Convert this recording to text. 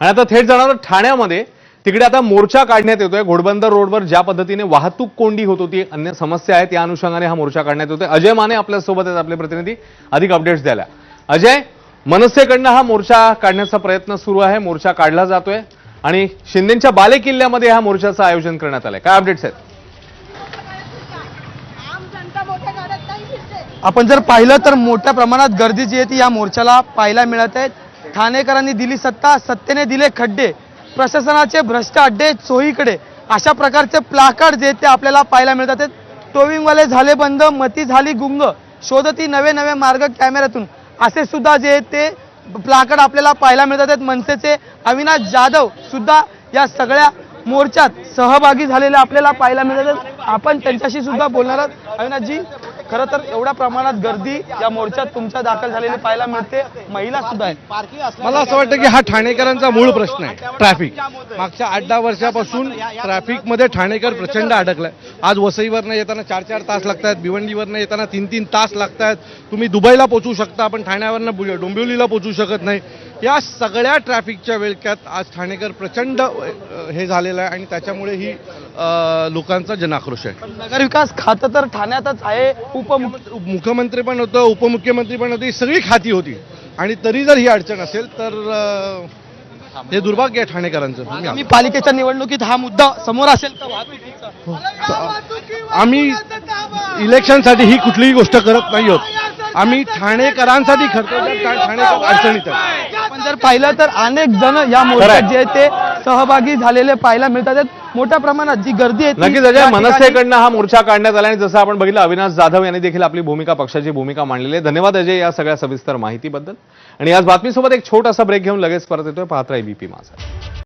आणि आता थेट जाणार ठाण्यामध्ये. तिकडे आता मोर्चा काढण्यात येतोय. घोडबंदर रोडवर ज्या पद्धतीने वाहतूक कोंडी होत होती, अन्य समस्या आहेत, या अनुषंगाने हा मोर्चा काढण्यात येतोय. अजय माने आपल्या सोबत आहेत, आपले प्रतिनिधी, अधिक अपडेट्स द्यायला. अजय, मनसेकडनं हा मोर्चा काढण्याचा प्रयत्न सुरू आहे, मोर्चा काढला जातोय आणि शिंदेच्या बालेकिल्ल्यामध्ये हा मोर्चाचं आयोजन करण्यात आलंय. काय अपडेट्स आहेत? आपण जर पाहिलं तर मोठ्या प्रमाणात गर्दी जी आहे ती या मोर्चाला पाहायला मिळत आहे. ठाणेकरांनी दिली सत्ता, सत्तेने दिले खड्डे, प्रशासनाचे भ्रष्ट अड्डे चोहीकडे, अशा प्रकारचे प्लाकार्ड जे ते आपल्याला पाहायला मिळतात आहेत. टोविंगवाले झाले बंद, मती झाली गुंग, शोधती नवे नवे मार्ग कॅमेऱ्यातून, असे सुद्धा जे ते प्लाकार्ड आपल्याला पाहायला मिळतात आहेत. मनसेचे अविनाश जाधव सुद्धा या सगळ्या मोर्चात सहभागी झालेले आपल्याला पाहायला मिळत आहेत. आपण त्यांच्याशी सुद्धा बोलणार आहोत. अविनाशजी, खरं तर एवढ्या प्रमाणात गर्दी या मोर्चात तुमच्या दाखल झालेली पाहायला मिळते, महिला सुद्धा आहेत. मला असं वाटतं की हा ठाणेकरांचा मूळ प्रश्न आहे, ट्रॅफिक. मागच्या 8-10 वर्षापासून ट्रॅफिकमध्ये ठाणेकर प्रचंड अडकलाय. आज वसईवरनं येताना 4-4 तास लागतात, भिवंडीवरनं येताना 3-3 तास लागतात. तुम्ही दुबईला पोहोचू शकता, पण ठाण्यावरनं डोंबिवलीला पोहोचू शकत नाही. या सगळ्या ट्रॅफिकच्या वेळक्यात आज ठाणेकर प्रचंड हे झालेलं आहे आणि त्याच्यामुळे ही लोकांचा जनाक्रोश आहे. नगरविकास खातं तर ठाण्यातच आहे, मुख्यमंत्री पण होतं, उपमुख्यमंत्री पण होती, सगळी खाती होती आणि तरी जर ही अडचण असेल तर हे दुर्भाग्य आहे ठाणेकरांचं. आम्ही पालिकेच्या निवडणुकीत हा मुद्दा समोर असेल तर आम्ही इलेक्शनसाठी ही कुठलीही गोष्ट करत नाही आहोत. आम्ही ठाणेकरांसाठी खर्च ठाणेकर अडचणीत आहे. आपण जर पाहिलं तर अनेक जण या मोर्चात जे ते सहभागी झालेले पाहायला मिळतात आहेत. मोठ्या प्रमाणात जी गर्दी आहे नक्कीच अजय, मनसेकडनं हा मोर्चा काढण्यात आला आणि जसं आपण बघितलं अविनाश जाधव यांनी देखील आपली भूमिका, पक्षाची भूमिका मांडलेली आहे. धन्यवाद अजय या सगळ्या सविस्तर माहितीबद्दल. आणि आज बातमीसोबत एक छोटासा ब्रेक घेऊन लगेच परत येतोय. पाहत राहा एबीपी माझा.